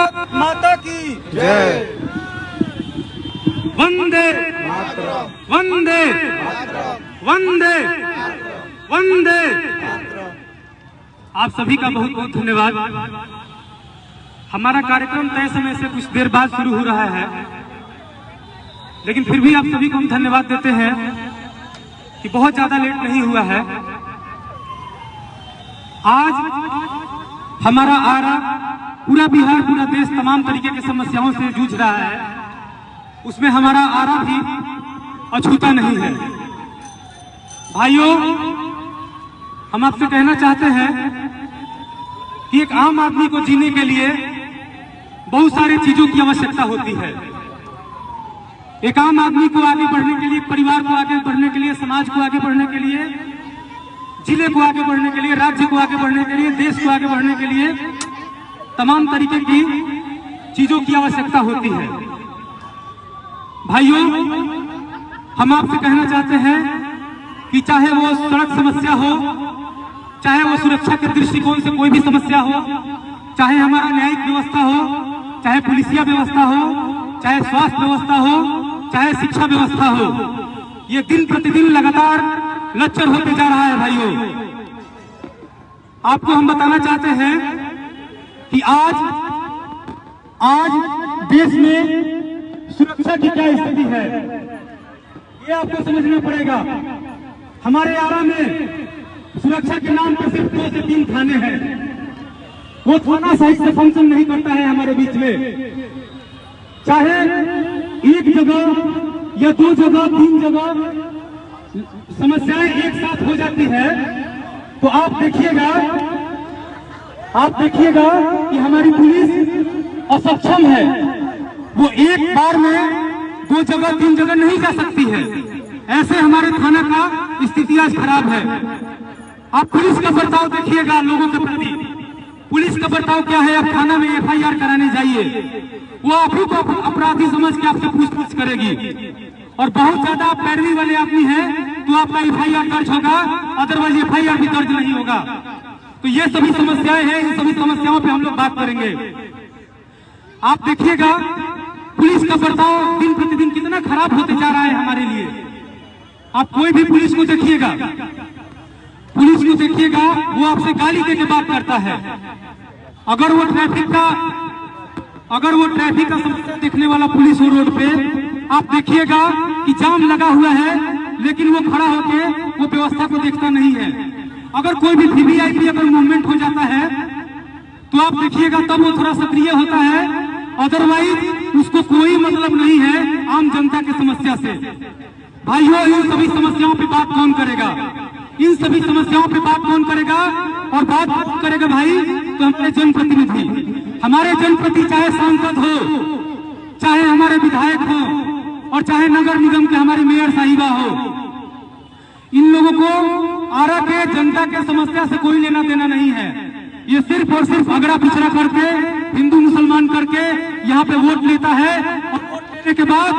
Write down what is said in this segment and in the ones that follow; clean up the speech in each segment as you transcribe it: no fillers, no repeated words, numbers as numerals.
भारत माता की जय। वंदे वंदे वंदे वंदे। आप सभी का बहुत बहुत धन्यवाद। हमारा कार्यक्रम तय समय से कुछ देर बाद शुरू हो रहा है, लेकिन फिर भी आप सभी को हम धन्यवाद देते हैं कि बहुत ज्यादा लेट नहीं हुआ है। आज हमारा आरा, पूरा बिहार, पूरा देश तमाम तरीके की समस्याओं से जूझ रहा है, उसमें हमारा आरा भी अछूता नहीं है। भाइयों, हम आपसे कहना चाहते हैं कि एक आम आदमी को जीने के लिए बहुत सारी चीजों की आवश्यकता होती है। एक आम आदमी को आगे बढ़ने के लिए, परिवार को आगे बढ़ने के लिए, समाज को आगे बढ़ने के लिए, जिले को आगे बढ़ने के लिए, राज्य को आगे बढ़ने के लिए, देश को आगे बढ़ने के लिए तमाम तरीके की चीजों की आवश्यकता होती है। भाइयों, हम आपसे कहना चाहते हैं कि चाहे वो सड़क समस्या हो, चाहे वो सुरक्षा के दृष्टिकोण से कोई भी समस्या हो, चाहे हमारा न्यायिक व्यवस्था हो, चाहे पुलिसिया व्यवस्था हो, चाहे स्वास्थ्य व्यवस्था हो, चाहे शिक्षा व्यवस्था हो, ये दिन प्रतिदिन लगातार लचर होते जा रहा है। भाइयों, आपको हम बताना चाहते हैं कि आज देश में सुरक्षा की क्या स्थिति है, ये आपको समझना पड़ेगा। हमारे आरा में सुरक्षा के नाम पर सिर्फ 2 से 3 थाने हैं। वो थाना सही से फंक्शन नहीं करता है हमारे बीच में। चाहे एक जगह या 2 जगह, 3 जगह समस्याएं एक साथ हो जाती है, तो आप देखिएगा कि हमारी पुलिस असक्षम है। वो एक बार में 2 जगह, 3 जगह नहीं जा सकती है। ऐसे हमारे थाना का स्थिति आज खराब है। आप पुलिस का बर्ताव देखिएगा लोगों के प्रति। पुलिस का बर्ताव क्या है? आप थाना में FIR कराने जाइए, वो आप ही को अपराधी समझ के आपसे पूछताछ करेगी। और बहुत ज्यादा आप पैरवी वाले आदमी हैं तो आपका FIR दर्ज होगा, अदरवाइज FIR भी दर्ज नहीं होगा। तो ये सभी समस्याएं हैं, इन सभी समस्याओं पे हम लोग बात करेंगे। आप देखिएगा पुलिस का बर्ताव दिन प्रतिदिन कितना खराब होते जा रहा है हमारे लिए। आप कोई भी पुलिस को देखिएगा, वो आपसे गाली देके बात करता है। अगर वो ट्रैफिक का समस्या देखने वाला पुलिस हो रोड पे, आप देखिएगा कि जाम लगा हुआ है, लेकिन वो खड़ा होके वो व्यवस्था को देखता नहीं है। अगर कोई भी VVIP अगर मूवमेंट हो जाता है तो आप देखिएगा तब वो थोड़ा सक्रिय होता है, अदरवाइज उसको कोई मतलब नहीं है आम जनता की समस्या से। भाइयों, इन सभी समस्याओं पे बात कौन करेगा? इन सभी समस्याओं पे बात कौन करेगा? और बात कौन करेगा भाई? तो हमारे जनप्रतिनिधि, हमारे जनप्रति, चाहे सांसद हो, चाहे हमारे विधायक हो, और चाहे नगर निगम के हमारी मेयर साहिबा हो, इन लोगों को आरा के जनता के समस्या से कोई लेना देना नहीं है। ये सिर्फ और सिर्फ अगड़ा पिछड़ा करके, हिंदू मुसलमान करके यहाँ पे वोट लेता है, और वोट लेने के बाद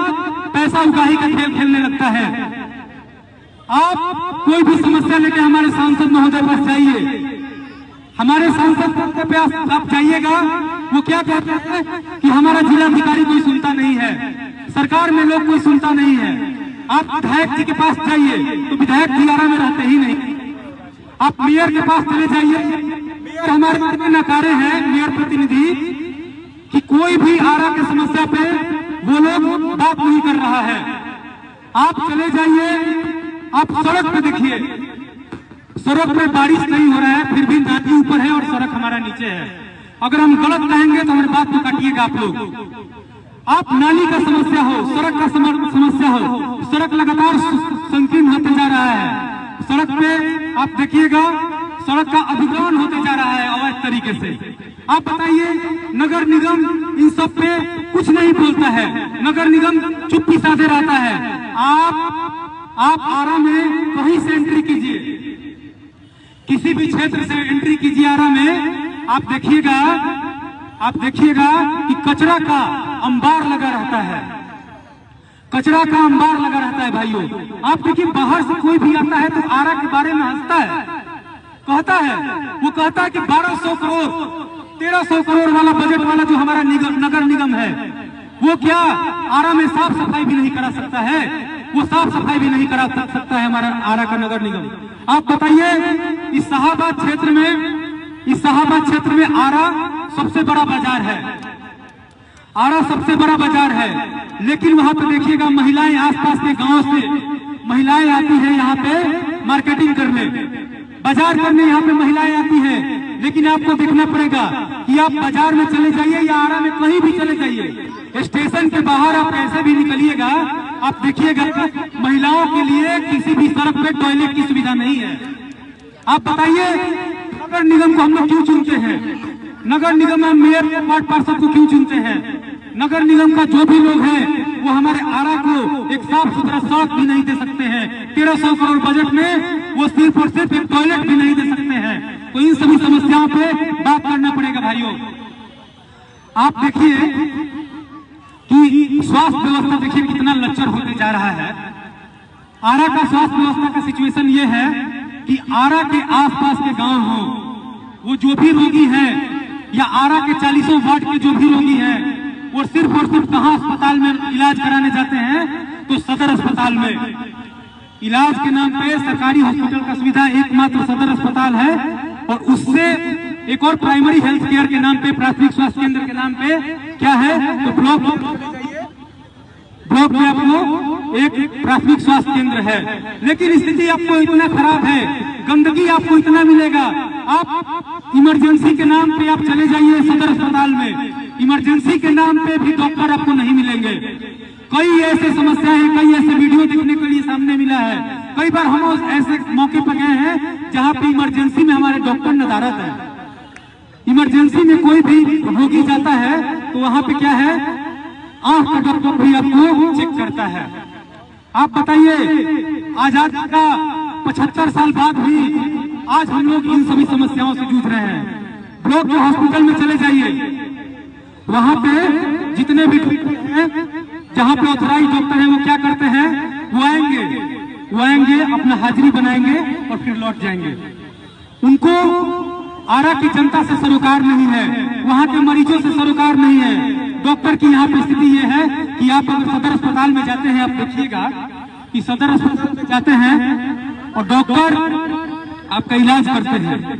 पैसा उगाही का खेल खेलने लगता है। आप कोई भी समस्या लेके हमारे सांसद महोदय पास जाइए, हमारे सांसद पे आप जाइएगा, वो क्या कहते हैं कि हमारा जिलाधिकारी कोई सुनता नहीं है, सरकार में लोग कोई सुनता नहीं है। आप विधायक जी के पास जाइए तो विधायक जी आरा में रहते ही नहीं। आप मेयर के पास चले जाइए, मेयर हमारे इतने नकारे हैं, मेयर प्रतिनिधि, कि कोई भी आरा की समस्या पे वो लोग बात नहीं कर रहा है। आप चले जाइए, आप सड़क पे देखिए, सड़क पे बारिश नहीं हो रहा है, फिर भी नाली ऊपर है और सड़क हमारा नीचे है। अगर हम गलत कहेंगे तो हमारी बात को काटिएगा आप लोग। आप नाली का समस्या हो, सड़क का समस्या हो, सड़क लगातार संकीर्ण होते जा रहा है। सड़क पे आप देखिएगा सड़क का अधिग्रहण होते जा रहा है अवैध तरीके से। आप बताइए, नगर निगम इन सब पे कुछ नहीं बोलता है, नगर निगम चुप्पी साधे रहता है। आप आरा में कहीं से एंट्री कीजिए, किसी भी क्षेत्र से एंट्री कीजिए आरा में, आप देखिएगा कि कचरा का अंबार लगा रहता है, कचरा का अंबार लगा रहता है। भाइयों, आप देखिए, बाहर से कोई भी आता है तो आरा के बारे में हंसता है, कहता है कि 1200 करोड़ 1300 करोड़ वाला बजट वाला जो हमारा नगर निगम है, वो क्या आरा में साफ सफाई भी नहीं करा सकता है? वो साफ सफाई भी नहीं करा सकता है हमारा आरा का नगर निगम। आप बताइए, इस शाहाबाद क्षेत्र में आरा सबसे बड़ा बाजार है, आरा सबसे बड़ा बाजार है, लेकिन वहां पे देखिएगा महिलाएं आसपास के गांव से महिलाएं आती है यहाँ पे मार्केटिंग करने, बाजार करने यहाँ पे महिलाएं आती है। लेकिन आपको देखना पड़ेगा कि आप बाजार में चले जाइए या आरा में कहीं भी चले जाइए, स्टेशन के बाहर आप कैसे भी निकलिएगा, आप देखिएगा महिलाओं के लिए किसी भी सड़क पे टॉयलेट की सुविधा नहीं है। आप बताइए, नगर निगम को हम लोग क्यों चुनते हैं? नगर निगम में मेयर वार्ड पार्षद को क्यों चुनते हैं? नगर निगम का जो भी लोग हैं वो हमारे आरा को एक साफ सुथरा सड़क भी नहीं दे सकते हैं। 1300 करोड़ बजट में वो सिर्फ और सिर्फ एक टॉयलेट भी नहीं दे सकते हैं। तो इन सभी समस्याओं पे बात करना पड़ेगा भाइयों। आप देखिए कि स्वास्थ्य व्यवस्था देखिए कितना लच्चर होते जा रहा है। आरा का स्वास्थ्य व्यवस्था का सिचुएशन ये है कि आरा के आसपास के गांव हो, वो जो भी रोगी हैं या आरा के 40 वार्ड के जो भी रोगी हैं, वो सिर्फ और सिर्फ कहाँ अस्पताल में इलाज कराने जाते हैं? तो सदर अस्पताल में। इलाज के नाम पे सरकारी हॉस्पिटल का सुविधा एकमात्र सदर अस्पताल है, और उससे एक और प्राइमरी हेल्थ केयर के नाम पे, प्राथमिक स्वास्थ्य केंद्र के नाम पे क्या है, तो ब्लॉक में आपको एक प्राथमिक स्वास्थ्य केंद्र है। लेकिन स्थिति आपको इतना खराब है, गंदगी आपको इतना मिलेगा। आप इमरजेंसी के नाम पे आप चले जाइए सदर अस्पताल में, इमरजेंसी के नाम पे भी डॉक्टर आपको नहीं मिलेंगे। कई ऐसे समस्याएं हैं, कई ऐसे वीडियो देखने के लिए सामने मिला है। कई बार हम ऐसे मौके पर गए हैं जहां पे इमरजेंसी में हमारे डॉक्टर नदारत है। इमरजेंसी में कोई भी रोगी जाता है तो वहां पे क्या है, आंख का डॉक्टर भी आपको चेक करता है। आप बताइए, आजादी का 75 साल बाद भी आज हम लोग इन सभी समस्याओं से जूझ रहे हैं। ब्लॉक के हॉस्पिटल में चले जाइए, वहां पे जितने भी हैं, जहां पे ऑथराइज डॉक्टर हैं, वो क्या करते हैं, वो आएंगे अपना हाजिरी बनाएंगे और फिर लौट जाएंगे। उनको आरा की जनता से सरोकार नहीं है, वहां के मरीजों से सरोकार नहीं है। डॉक्टर की यहाँ पे स्थिति ये है कि आप अगर सदर अस्पताल में जाते हैं, आप देखिएगा कि सदर अस्पताल में जाते हैं और डॉक्टर आपका इलाज करते हैं।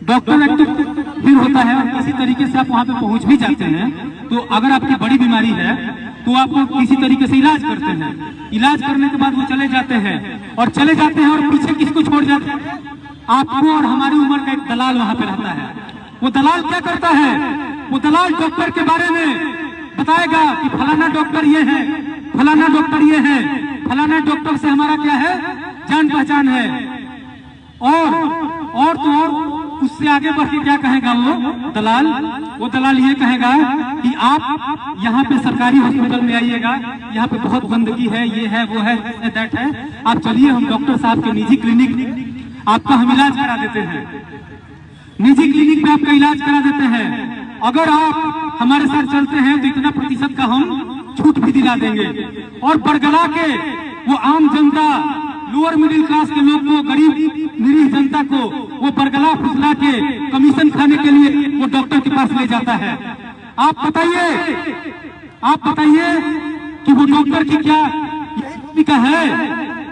डॉक्टर एक तो फिर होता है, और किसी तरीके से आप वहां पे पहुंच भी जाते हैं, तो अगर आपकी बड़ी बीमारी है तो आप किसी तरीके से इलाज करते हैं। इलाज करने के बाद वो चले जाते हैं और पीछे किसको छोड़ जाते हैं, आपको और हमारी उम्र का एक दलाल वहां पे रहता है। वो दलाल क्या करता है, वो दलाल डॉक्टर के बारे में बताएगा कि फलाना डॉक्टर ये है, फलाना डॉक्टर ये है, फलाना डॉक्टर से हमारा क्या है, जान पहचान है। और तो और उससे आगे बढ़ के क्या कहेगा वो दलाल ये कहेगा कि आप यहाँ पे सरकारी हॉस्पिटल में आइएगा, यहाँ पे बहुत गंदगी है, ये है, वो है, दैट है, आप चलिए हम डॉक्टर साहब के निजी क्लिनिक आपका हम इलाज करा देते हैं, निजी क्लिनिक में आपका इलाज करा देते हैं। अगर आप हमारे साथ चलते हैं तो इतना प्रतिशत का हम छूट भी दिला देंगे। और बरगला के वो आम जनता, लोअर मिडिल क्लास के लोग को, गरीब निरीह जनता को वो बरगला फुसला के कमीशन खाने के लिए वो डॉक्टर के पास ले जाता है। आप बताइए कि वो डॉक्टर की क्या भूमिका है?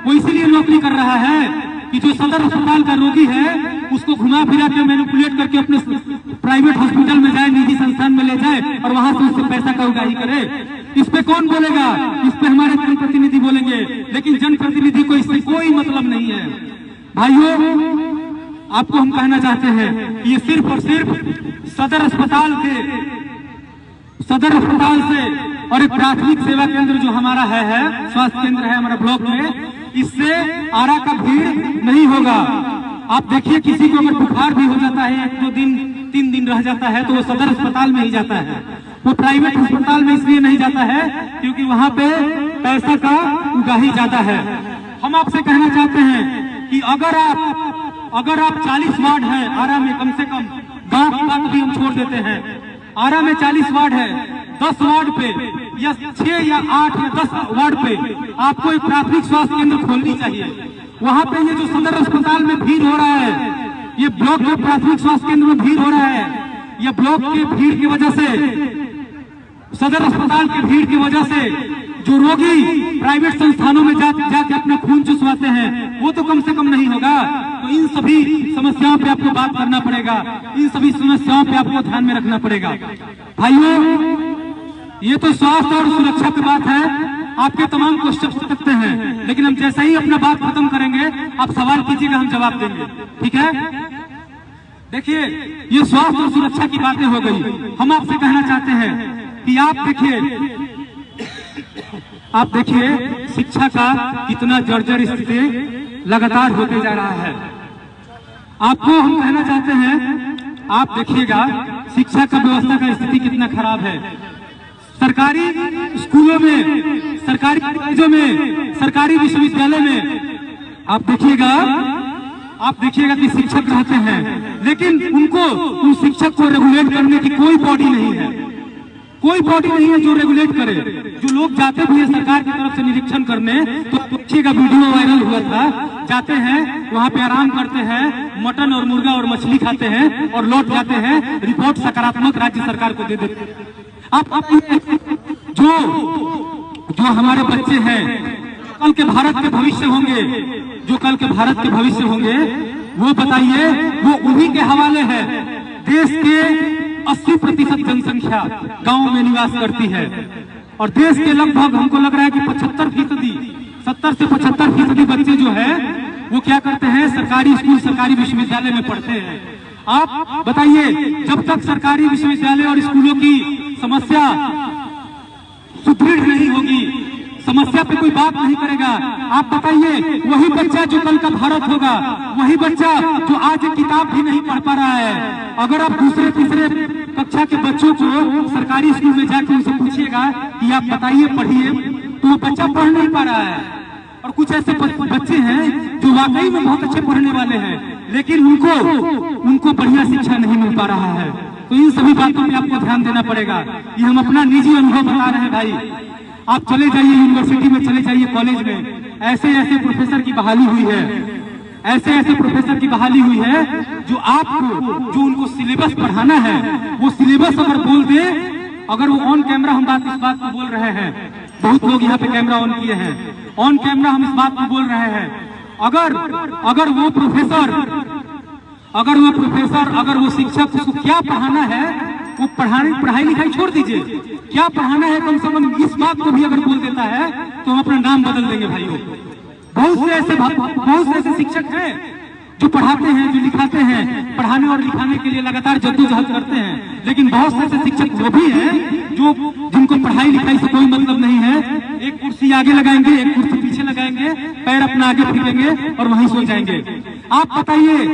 वो इसीलिए नौकरी कर रहा है कि जो सदर अस्पताल का रोगी है उसको घुमा फिरा के मैनिपुलेट करके अपने प्राइवेट हॉस्पिटल में जाए, निजी संस्थान में ले जाए और वहां से उससे पैसा का उगाही करे। इस पे कौन बोलेगा? इस पे हमारे जनप्रतिनिधि बोलेंगे, लेकिन जनप्रतिनिधि को इससे कोई मतलब नहीं है। भाइयों, आपको हम कहना चाहते हैं कि ये सिर्फ और सिर्फ सदर अस्पताल से और एक प्राथमिक सेवा केंद्र जो हमारा है स्वास्थ्य केंद्र है हमारा ब्लॉक में, इससे आरा का भीड़ नहीं होगा। आप देखिए, किसी को अगर बुखार भी हो जाता है, 1-2 दिन 3 दिन रह जाता है, तो वो सदर अस्पताल में ही जाता है। वो प्राइवेट अस्पताल में इसलिए नहीं जाता है क्योंकि वहां पे पैसा का उगाही ज्यादा है। हम आपसे कहना चाहते हैं कि अगर आप 40 वार्ड है आरा में, कम से कम गांव की बात भी हम छोड़ देते हैं, आरा में 40 वार्ड है, 10 वार्ड पे या 6 या 8 या 10 वार्ड पे आपको एक प्राथमिक स्वास्थ्य केंद्र खोलनी चाहिए। वहां पे ये जो सदर अस्पताल में भीड़ हो रहा है, ये ब्लॉक में प्राथमिक स्वास्थ्य केंद्र में भीड़ हो रहा है, या ब्लॉक की भीड़ की वजह से, सदर अस्पताल की भीड़ की वजह से जो रोगी प्राइवेट संस्थानों में जाके अपना खून चुसवाते हैं, वो तो कम से कम नहीं होगा। तो इन सभी समस्याओं पे आपको बात करना पड़ेगा, इन सभी समस्याओं पे आपको ध्यान में रखना पड़ेगा। भाइयों, ये तो स्वास्थ्य और सुरक्षा की बात है, आपके तमाम क्वेश्चन पूछ सकते हैं, लेकिन हम जैसा ही अपना बात खत्म करेंगे आप सवाल कीजिएगा, हम जवाब देंगे, ठीक है? देखिए, ये स्वास्थ्य और सुरक्षा की बातें हो गई। हम आपसे कहना चाहते हैं कि आप देखिए शिक्षा का कितना जर्जर स्थिति लगातार होते जा रहा है। आपको हम कहना चाहते हैं, आप देखिएगा शिक्षा का व्यवस्था का स्थिति कितना खराब है। सरकारी स्कूलों में, सरकारी कॉलेजों में, सरकारी विश्वविद्यालय में आप देखिएगा कि शिक्षक रहते हैं, लेकिन उन शिक्षक को रेगुलेट करने की कोई बॉडी नहीं है, कोई बॉडी नहीं है जो रेगुलेट करे। जो लोग जाते भी है सरकार की तरफ से निरीक्षण करने, तो देखिएगा वीडियो वायरल हुआ था, जाते हैं वहां पे आराम करते हैं, मटन और मुर्गा और मछली खाते हैं और लौट जाते हैं, रिपोर्ट सकारात्मक राज्य सरकार को दे देते हैं। आप जो हमारे बच्चे हैं, कल के भारत के भविष्य होंगे, जो कल के भारत के भविष्य होंगे, वो बताइए, वो उन्हीं के हवाले है। देश के 80% जनसंख्या गांव में निवास करती है और देश के लगभग हमको लग रहा है कि 75%, 70 से 75% बच्चे जो है वो क्या करते हैं, सरकारी स्कूल, सरकारी विश्वविद्यालय में पढ़ते हैं। आप बताइए, जब तक सरकारी विश्वविद्यालय और स्कूलों की समस्या सुदृढ़ नहीं होगी, समस्या पे कोई बात नहीं करेगा, आप बताइए वही बच्चा जो कल का भारत होगा, वही बच्चा जो आज एक किताब भी नहीं पढ़ पा रहा है। अगर आप दूसरे तीसरे कक्षा के बच्चों को सरकारी स्कूल में जाकर उनसे पूछिएगा कि आप बताइए पढ़िए, तो वो बच्चा पढ़ नहीं पा रहा है। और कुछ ऐसे बच्चे हैं जो वाकई में बहुत अच्छे पढ़ने वाले हैं, लेकिन उनको बढ़िया शिक्षा नहीं मिल पा रहा है। तो इन सभी बातों पे आपको ध्यान देना पड़ेगा। ये हम अपना निजी अनुभव बता रहे हैं भाई। आप चले जाइए यूनिवर्सिटी में, चले जाइए कॉलेज में, ऐसे ऐसे प्रोफेसर की बहाली हुई है, ऐसे ऐसे प्रोफेसर की बहाली हुई है जो आपको, जो उनको सिलेबस पढ़ाना है, वो सिलेबस अगर बोल दे, अगर वो ऑन कैमरा हम इस बात को बोल रहे हैं, बहुत लोग यहाँ पे कैमरा ऑन किए हैं, ऑन कैमरा हम इस बात को बोल रहे हैं, अगर वो प्रोफेसर, अगर वो शिक्षक उसको क्या पढ़ाना है, वो पढ़ाई लिखाई छोड़ दीजिए, क्या पढ़ाना है कम से कम इस बात को भी अगर बोल देता है तो हम अपना नाम बदल देंगे भाइयों। बहुत से ऐसे शिक्षक हैं जो पढ़ाते हैं, जो लिखाते हैं, पढ़ाने और लिखाने के लिए लगातार जद्दोजहद करते हैं, लेकिन बहुत से ऐसे शिक्षक वो भी हैं जिनको पढ़ाई लिखाई से कोई मतलब नहीं है। एक कुर्सी आगे लगाएंगे, एक कुर्सी पीछे लगाएंगे, पैर अपना आगे फेंकेंगे और वहीं सो जाएंगे। आप बताइए,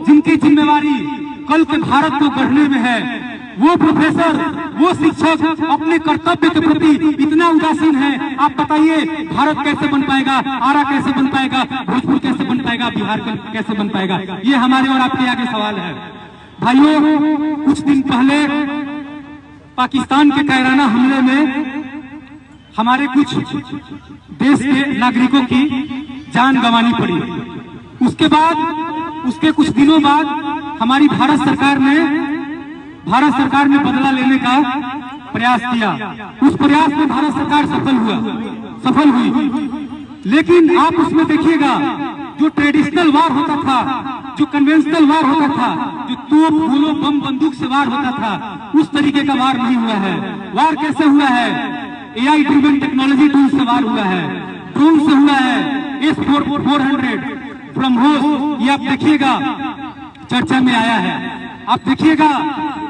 जिनकी जिम्मेवारी कल के भारत को गढ़ने में है, वो प्रोफेसर, वो शिक्षक अपने कर्तव्य के प्रति इतना उदासीन है, आप बताइए भारत कैसे बन पाएगा, आरा कैसे बन पाएगा, भोजपुर कैसे बन पाएगा, बिहार कैसे बन पाएगा? ये हमारे और आपके आगे सवाल है। भाइयों, कुछ दिन पहले पाकिस्तान के कायराना हमले में हमारे कुछ देश के नागरिकों की जान गंवानी पड़ी। उसके कुछ दिनों बाद हमारी भारत सरकार ने बदला लेने का प्रयास किया। उस प्रयास में भारत सरकार सफल हुई। लेकिन आप उसमें देखिएगा, जो ट्रेडिशनल वार होता था, जो कन्वेंशनल वार होता था, जो तोप गोलों बम बंदूक से वार होता था, उस तरीके का वार नहीं हुआ है। वार कैसे हुआ है? AI ड्रिवन टेक्नोलॉजी टूल से वार हुआ है, ड्रोन से हुआ है, S-400 ब्रह्मोस, ये आप देखिएगा चर्चा में आया है। आप देखिएगा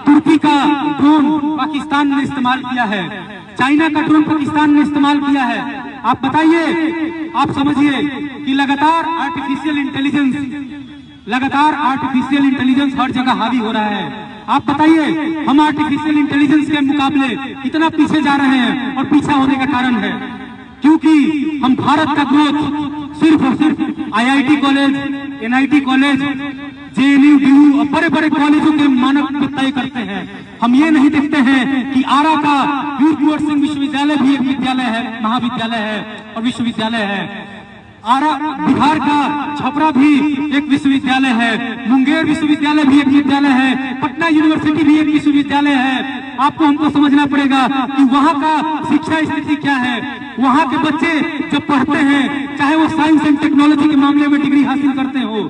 तुर्की का ड्रोन पाकिस्तान ने इस्तेमाल किया है, चाइना का ड्रोन पाकिस्तान ने इस्तेमाल किया है। आप बताइए, आप समझिए कि लगातार आर्टिफिशियल इंटेलिजेंस हर जगह हावी हो रहा है। आप बताइए, हम आर्टिफिशियल इंटेलिजेंस के मुकाबले इतना पीछे जा रहे हैं, और पीछा होने का कारण है क्योंकि हम भारत का ग्रोथ सिर्फ और सिर्फ IIT college, NIT college, JNU, DU और बड़े बड़े कॉलेजों के मानक पे तय करते हैं। हम ये नहीं देखते हैं कि आरा का वीर कुंवर सिंह विश्वविद्यालय भी एक विद्यालय है, महाविद्यालय है और विश्वविद्यालय है। बिहार का छपरा भी एक विश्वविद्यालय है, मुंगेर विश्वविद्यालय भी एक विद्यालय है, पटना यूनिवर्सिटी भी एक विश्वविद्यालय है। आपको हमको समझना पड़ेगा कि वहाँ का शिक्षा स्थिति क्या है। वहाँ के बच्चे जब पढ़ते हैं, चाहे वो साइंस एंड टेक्नोलॉजी के मामले में डिग्री हासिल करते हो,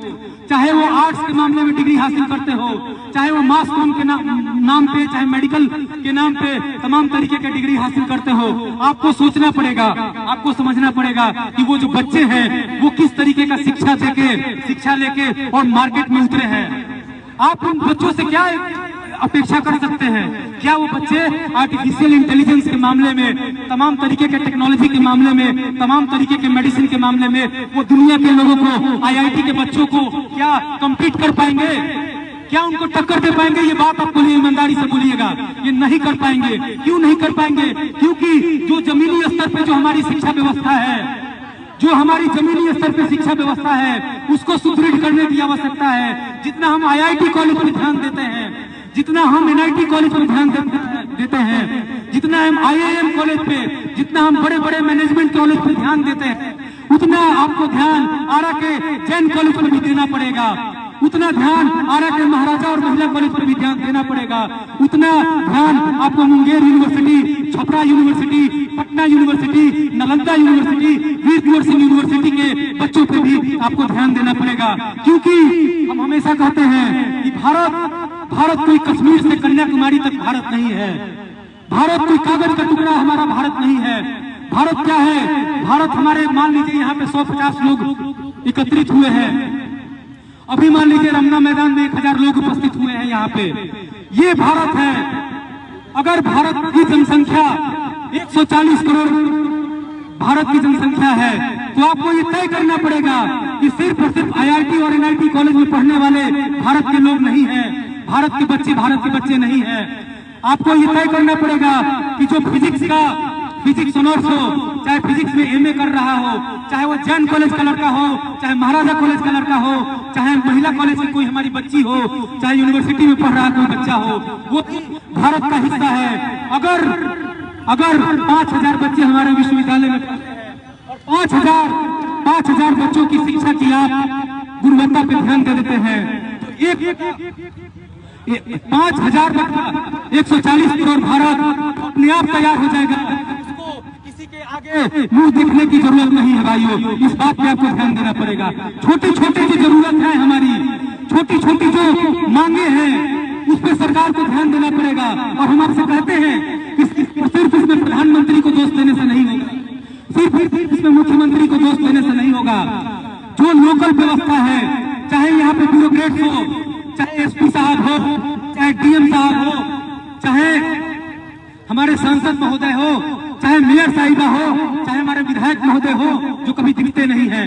चाहे वो आर्ट्स के मामले में डिग्री हासिल करते हो, चाहे वो मास कॉम के नाम पे, चाहे मेडिकल के नाम पे तमाम तरीके के डिग्री हासिल करते हो, आपको सोचना पड़ेगा, आपको समझना पड़ेगा कि वो जो बच्चे हैं वो किस तरीके का शिक्षा लेके और मार्केट में उतरे हैं। आप उन बच्चों से क्या अपेक्षा कर सकते हैं? क्या वो बच्चे आर्टिफिशियल इंटेलिजेंस के मामले में, तमाम तरीके के टेक्नोलॉजी के मामले में, तमाम तरीके के मेडिसिन के मामले में वो दुनिया के लोगों को, आईआईटी के बच्चों को क्या कम्पीट कर पाएंगे? क्या उनको टक्कर दे पाएंगे? ये बात आपको ईमानदारी से बोलिएगा, ये नहीं कर पाएंगे। क्यों नहीं कर पाएंगे? क्योंकि जो जमीनी स्तर पे जो हमारी शिक्षा व्यवस्था है, जो हमारी जमीनी स्तर पे शिक्षा व्यवस्था है, उसको सुदृढ़ करने की आवश्यकता है। जितना हम आईआईटी कॉलेज पर ध्यान देते हैं, जितना हम एनआईटी कॉलेज पर ध्यान देते हैं, जितना हम आईआईएम कॉलेज पे, जितना हम बड़े बड़े मैनेजमेंट कॉलेज पर ध्यान देते हैं, उतना आपको ध्यान आरा के जैन कॉलेज पर भी देना पड़ेगा। उतना ध्यान आरा के महाराजा और महिला कॉलेज पर भी ध्यान देना पड़ेगा। उतना ध्यान आपको Munger university, Chhapra university, Patna university, Nalanda university, Veer Kunwar Singh university के बच्चों पर भी आपको ध्यान देना पड़ेगा। क्योंकि हम हमेशा कहते हैं कि भारत कोई कश्मीर से कन्याकुमारी तक भारत नहीं है। भारत कोई कागज का टुकड़ा हमारा भारत नहीं है। भारत क्या है? भारत हमारे, मान लीजिए यहाँ पे 150 लोग एकत्रित हुए हैं, अभी मान लीजिए रमना मैदान में 1000 लोग उपस्थित हुए हैं यहाँ पे, ये भारत है। अगर भारत की जनसंख्या 140 करोड़ भारत की जनसंख्या है, तो आपको ये तय करना पड़ेगा कि सिर्फ और सिर्फ आईआईटी और एनआईटी कॉलेज में पढ़ने वाले भारत के लोग नहीं हैं, भारत के बच्चे नहीं हैं। आपको ये तय करना पड़ेगा कि जो फिजिक्स ऑनर्स हो, चाहे फिजिक्स में एमए कर रहा हो, चाहे वो जैन कॉलेज का लड़का हो, चाहे महाराजा कॉलेज का लड़का हो, चाहे महिला कॉलेज की कोई हमारी बच्ची हो, चाहे यूनिवर्सिटी में पढ़ रहा कोई बच्चा हो, वो भारत का हिस्सा है। अगर 5000 बच्चे हमारे विश्वविद्यालय में पढ़ते हैं और 5000 बच्चों की शिक्षा की आप गुणवत्ता पे ध्यान दे देते हैं, तो 5000 बच्चा 140 करोड़ भारत अपने आप तैयार हो जाएगा। इसको किसी के आगे मुंह दिखने की जरूरत नहीं है भाइयों, इस बात पे आपको ध्यान देना पड़ेगा। छोटी छोटी जो जरूरत है हमारी, छोटी छोटी जो मांगे हैं, उस पर सरकार को ध्यान देना पड़ेगा। और हम आपसे कहते हैं कि सिर्फ इसमें प्रधानमंत्री को दोष देने से नहीं होगा, सिर्फ इसमें मुख्यमंत्री को दोष देने से नहीं होगा। जो लोकल व्यवस्था है, चाहे यहाँ पे ब्यूरोक्रेट्स हो, चाहे एसपी साहब हो, चाहे डीएम साहब हो, चाहे हमारे सांसद महोदय हो, चाहे मेयर साहिबा हो, चाहे हमारे विधायक महोदय हो, जो कभी दिखते नहीं है,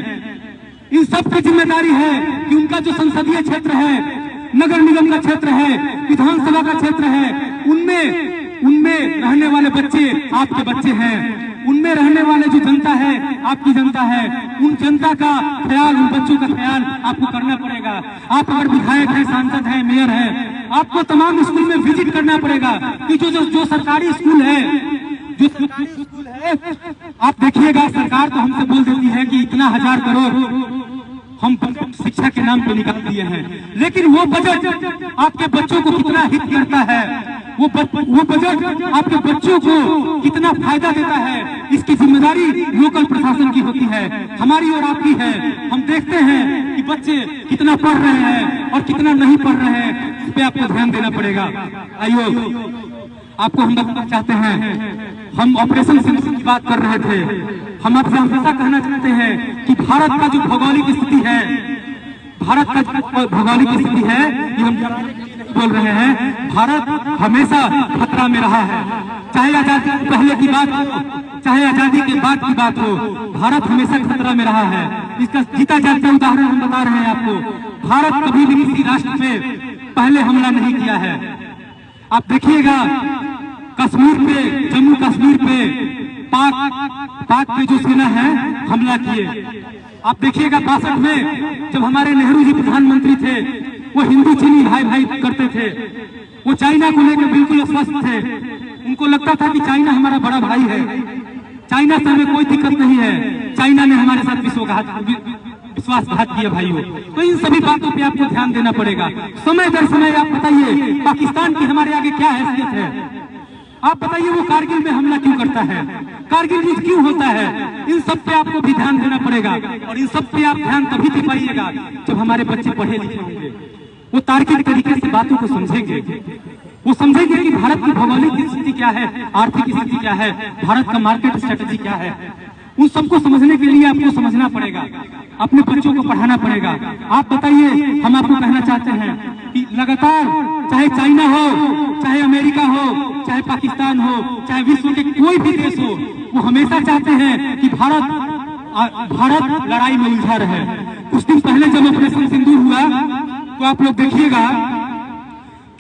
इन सब की जिम्मेदारी है कि उनका जो संसदीय क्षेत्र है, नगर निगम का क्षेत्र है, विधानसभा का क्षेत्र है, उनमें रहने वाले बच्चे आपके बच्चे हैं, उनमें रहने वाले जो जनता है आपकी जनता है, उन जनता का ख्याल, उन बच्चों का ख्याल आपको करना पड़ेगा। आप अगर विधायक है, सांसद है, मेयर है, आपको तमाम स्कूल में विजिट करना पड़ेगा कि जो सरकारी स्कूल है, आप देखिएगा, सरकार तो हमसे बोल देती है कि इतना 1000 करोड़ हम शिक्षा के नाम पे निकाल दिए हैं, लेकिन वो बजट आपके बच्चों को कितना हित करता है, वो बजट आपके बच्चों को कितना फायदा देता है, इसकी जिम्मेदारी लोकल प्रशासन की होती है, हमारी और आपकी है। हम देखते हैं कि बच्चे कितना पढ़ रहे हैं और कितना नहीं पढ़ रहे हैं, इस पे आपको ध्यान देना पड़ेगा। आइयो, आपको हम बताना चाहते हैं, हम ऑपरेशन सिंधु की बात कर रहे थे, हम आपसे हमेशा कहना चाहते हैं कि भारत का जो भौगोलिक स्थिति है, भारत का भौगोलिक स्थिति है, ये हम बोल रहे हैं, भारत हमेशा खतरा में रहा है। चाहे आजादी पहले की बात हो, चाहे आजादी के बाद की बात हो, भारत हमेशा खतरा में रहा है। इसका जीता जागता उदाहरण हम बता रहे हैं आपको। भारत कभी भी किसी राष्ट्र पे पहले हमला नहीं किया है। आप देखिएगा, कश्मीर पे, जम्मू कश्मीर पे पाक के जो सेना है हमला किए। आप देखिएगा 62 में जब हमारे नेहरू जी प्रधानमंत्री थे, वो हिंदू चीनी भाई भाई करते थे, वो चाइना को लेकर बिल्कुल अस्वस्थ थे, उनको लगता था कि चाइना हमारा बड़ा भाई है, चाइना से हमें कोई दिक्कत नहीं है, चाइना ने हमारे साथ विश्वासघात किया भाइयों। तो इन सभी बातों पे आपको ध्यान देना पड़ेगा। समय दर समय आप बताइए पाकिस्तान की हमारे आगे क्या हैसियत है? आप बताइए वो कारगिल में हमला क्यों करता है, कारगिल युद्ध क्यों होता है? इन सब पे आपको भी ध्यान देना पड़ेगा और इन सब पे आप ध्यान तभी दे पाइएगा जब हमारे बच्चे पढ़े लिखे होंगे, वो तार्किक तरीके से बातों को समझेंगे, वो समझेंगे कि भारत की भौगोलिक स्थिति क्या है, आर्थिक स्थिति क्या है, भारत का मार्केट स्ट्रेटेजी क्या है। उन सबको समझने के लिए आपको समझना पड़ेगा, अपने बच्चों को पढ़ाना पड़ेगा। आप बताइए, हम आपको कहना चाहते हैं कि लगातार चाहे चाइना हो, चाहे अमेरिका हो, चाहे पाकिस्तान हो, चाहे विश्व के कोई भी देश हो, वो हमेशा चाहते हैं कि भारत लड़ाई में उलझा रहे। कुछ दिन पहले जब ऑपरेशन सिंदूर हुआ तो आप लोग देखिएगा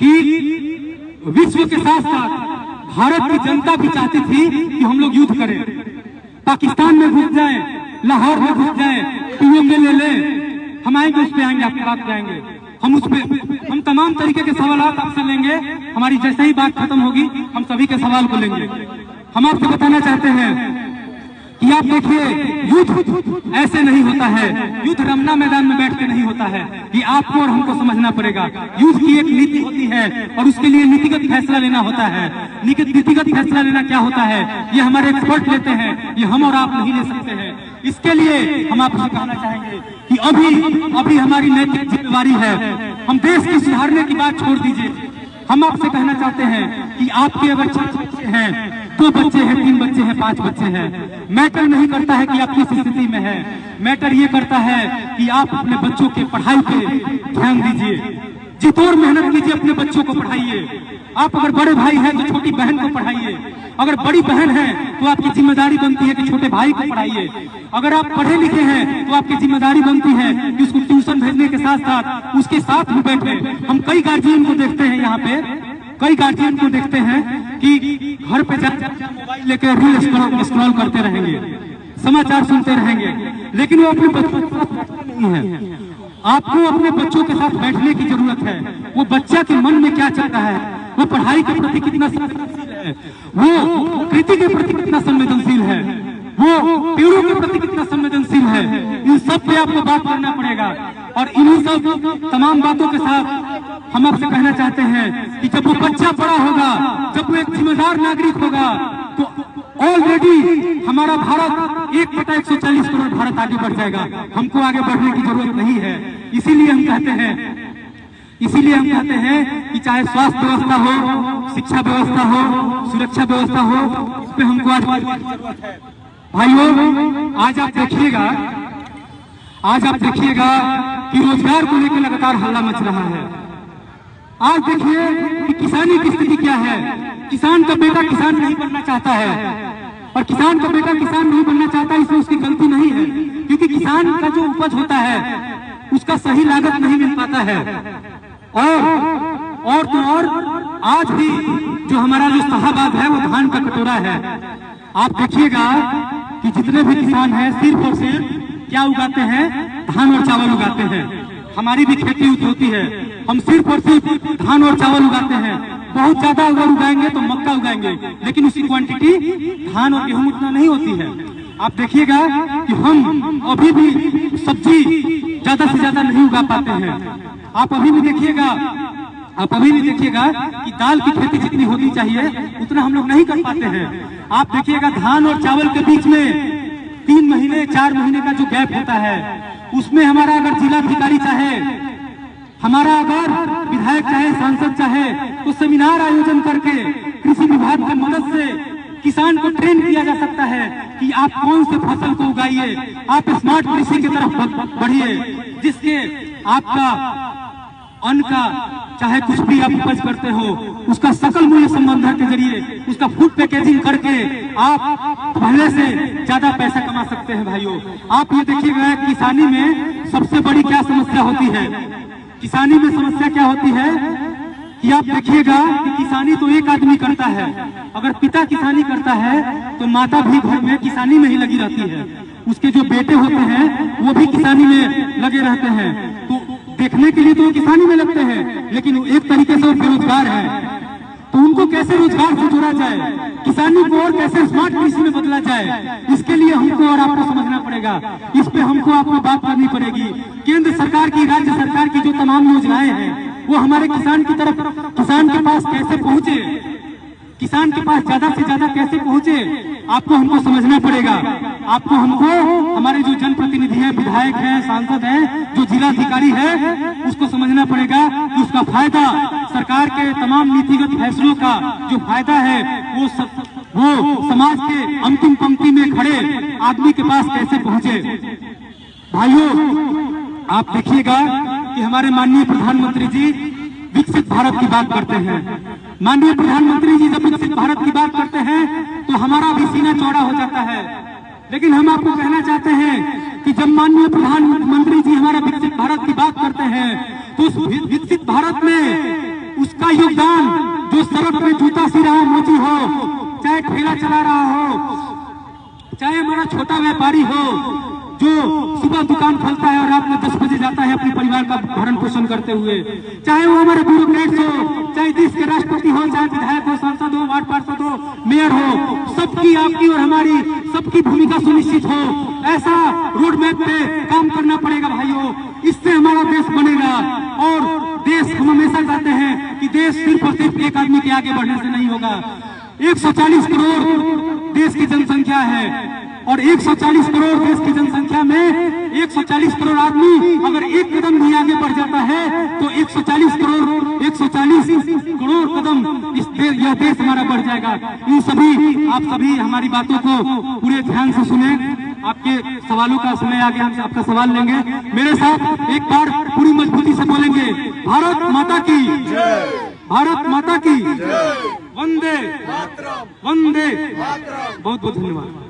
कि विश्व के साथ साथ भारत की जनता भी चाहती थी कि हम लोग युद्ध करें, पाकिस्तान में घुस जाएं, लाहौर में घुस जाएं, पीएम में ले लें। हम आएंगे, उस पे आएंगे, आपकी बात पे आएंगे, हम तमाम तरीके के सवाल आपसे लेंगे। हमारी जैसे ही बात खत्म होगी हम सभी के सवाल को लेंगे। हम आपसे बताना चाहते हैं कि आप देखिए, युद्ध ऐसे नहीं होता है, युद्ध रमना मैदान में बैठ के नहीं होता है। ये आपको और हमको समझना पड़ेगा। युद्ध की एक नीति होती है और उसके लिए नीतिगत फैसला लेना होता है। नीतिगत फैसला लेना क्या होता है, ये हमारे एक्सपर्ट लेते हैं, ये हम और आप नहीं ले सकते हैं। इसके लिए हम आपसे कहना चाहेंगे कि अभी हमारी नैतिक जिम्मेवारी है। हम देश की सुधारने की बात छोड़ दीजिए, हम आपसे कहना चाहते हैं कि आपके अगर 4 बच्चे हैं, 2 बच्चे हैं, 3 बच्चे हैं, 5 बच्चे हैं, मैटर नहीं करता है कि आप किस स्थिति में है। मैटर ये करता है कि आप अपने बच्चों के पढ़ाई पे ध्यान दीजिए, जी तोड़ मेहनत कीजिए, अपने बच्चों को पढ़ाइए। आप अगर बड़े भाई हैं तो छोटी बहन को पढ़ाइए, अगर बड़ी बहन है तो आपकी जिम्मेदारी बनती है कि छोटे भाई को पढ़ाइए। अगर आप पढ़े लिखे हैं तो आपकी जिम्मेदारी बनती है कि उसको ट्यूशन भेजने के साथ साथ उसके साथ भी बैठे। हम कई गार्जियन को देखते हैं, यहाँ पे कई गार्जियन को देखते हैं कि घर पे जाकर मोबाइल लेकर रील स्क्रॉल करते रहेंगे, समाचार सुनते रहेंगे, लेकिन वो अपने बच्चों के साथ बैठते नहीं है। आपको अपने बच्चों के साथ बैठने की जरूरत है। वो बच्चा के मन में क्या चल रहा है, वो पढ़ाई के प्रति कितना संवेदनशील है, वो कृति के प्रति कितना संवेदनशील है, वो पेड़ों के प्रति कितना संवेदनशील है। इन सब पे आपको बात करना पड़ेगा। और इन्हीं सब तमाम बातों के साथ हम आपसे कहना चाहते हैं कि जब वो बच्चा बड़ा होगा, जब वो एक जिम्मेदार नागरिक होगा, तो ऑलरेडी हमारा भारत 1/140 करोड़ भारत आगे बढ़ जाएगा। हमको आगे बढ़ने की जरूरत नहीं है। इसीलिए हम कहते हैं कि चाहे स्वास्थ्य व्यवस्था हो, शिक्षा व्यवस्था हो, सुरक्षा व्यवस्था हो, इस पे हमको आज जरूरत है। भाइयों, आज आप देखिएगा कि रोजगार को लेकर लगातार हल्ला मच रहा है। आज देखिए कि किसानी की स्थिति क्या है। किसान का बेटा किसान नहीं बनना चाहता है, और किसान का बेटा किसान नहीं बनना चाहता, इसमें उसकी गलती नहीं है, क्योंकि किसान का जो उपज होता है उसका सही लागत नहीं मिल पाता है। और आज भी जो हमारा जो शाहबाद है वो धान का कटोरा है। आप देखिएगा कि जितने भी किसान हैं सिर्फ और सिर्फ क्या उगाते हैं, धान और चावल उगाते हैं। हमारी भी खेती होती है, हम सिर्फ और सिर्फ धान और चावल उगाते हैं। बहुत ज्यादा अगर उगाएंगे तो मक्का उगाएंगे, लेकिन उसकी क्वांटिटी धान और गेहूं उतना नहीं होती है। आप देखिएगा कि हम अभी भी सब्जी ज्यादा से ज्यादा नहीं उगा पाते हैं। आप अभी भी देखिएगा कि दाल की खेती जितनी होनी चाहिए उतना हम लोग नहीं कर पाते हैं। आप देखिएगा धान और चावल के बीच में 3 महीने 4 महीने का जो गैप होता है, उसमें हमारा अगर जिलाधिकारी चाहे, हमारा अगर विधायक चाहे, सांसद चाहे, तो सेमिनार आयोजन करके कृषि विभाग की मदद से किसान को ट्रेन किया जा सकता है कि आप कौन से फसल को उगाइए, आप स्मार्ट कृषि की तरफ बढ़िए, जिससे आपका अन्न का चाहे कुछ भी आप उपज करते हो उसका सकल मूल्य संवर्धन के जरिए उसका फूड पैकेजिंग करके आप पहले से ज्यादा पैसा कमा सकते हैं। भाइयों, आप ये देखिएगा किसानी में सबसे बड़ी क्या समस्या होती है। किसानी में समस्या क्या होती है कि आप देखिएगा कि किसानी तो एक आदमी करता है, अगर पिता किसानी करता है तो माता भी घर में किसानी में ही लगी रहती है। उसके जो बेटे होते हैं वो भी किसानी में लगे रहते हैं। तो देखने के लिए तो किसानी में लगते हैं, लेकिन एक तरीके से वो बेरोजगार है। तो उनको कैसे रोजगार से जोड़ा जाए, किसानी को और कैसे स्मार्ट कृषि में बदला जाए, इसके लिए हमको और आपको समझना पड़ेगा। इस पे हमको आपको बात करनी पड़ेगी। केंद्र सरकार की, राज्य सरकार की जो तमाम योजनाएं हैं वो हमारे किसान की तरफ, किसान के पास कैसे पहुंचे, किसान के पास ज्यादा से ज्यादा कैसे पहुंचे, आपको हमको समझना पड़ेगा। आपको हमको हमारे जो जनप्रतिनिधि है, विधायक है, सांसद है, जो जिलाधिकारी है, उसको समझना पड़ेगा कि उसका फायदा, सरकार के तमाम नीतिगत फैसलों का जो फायदा है वो समाज के अंतिम पंक्ति में खड़े आदमी के पास कैसे पहुंचे। भाइयों, आप देखिएगा कि हमारे माननीय प्रधानमंत्री जी विकसित भारत की बात करते हैं। माननीय प्रधानमंत्री जी जब विकसित भारत की बात करते हैं तो हमारा भी सीना चौड़ा हो जाता है। लेकिन हम आपको कहना चाहते हैं कि जब माननीय प्रधानमंत्री जी हमारा विकसित भारत की बात करते हैं तो उस विकसित भारत में उसका योगदान, जो सड़क पे जूता सी रहा मोची हो, चाहे ठेला चला रहा हो, चाहे हमारा छोटा व्यापारी हो जो सुबह दुकान खोलता है और रात में 10 बजे जाता है अपने परिवार का भरण पोषण करते हुए, चाहे वो हमारे ब्यूरोक्रेट्स हो, चाहे देश के राष्ट्रपति हो, चाहे विधायक हो, सांसद हो, वार्ड पार्षद हो, मेयर हो, सबकी, आपकी और हमारी सबकी भूमिका सुनिश्चित हो, ऐसा रोड मैप पे काम करना पड़ेगा भाइयों। इससे हमारा देश बनेगा। और देश, हम हमेशा चाहते हैं कि देश सिर्फ और सिर्फ एक आदमी के आगे बढ़ने से नहीं होगा। 140 करोड़ देश की जनसंख्या है और 140 करोड़ देश की जनसंख्या में 140 करोड़ आदमी अगर एक कदम भी आगे बढ़ जाता है तो 140 करोड़ कदम यह देश हमारा बढ़ जाएगा। इन सभी, आप सभी हमारी बातों को पूरे ध्यान से सुने। आपके सवालों का समय आ गया, हम आपका सवाल लेंगे। मेरे साथ एक बार पूरी मजबूती से बोलेंगे, भारत माता की, भारत माता की, वंदे वंदे। बहुत बहुत धन्यवाद।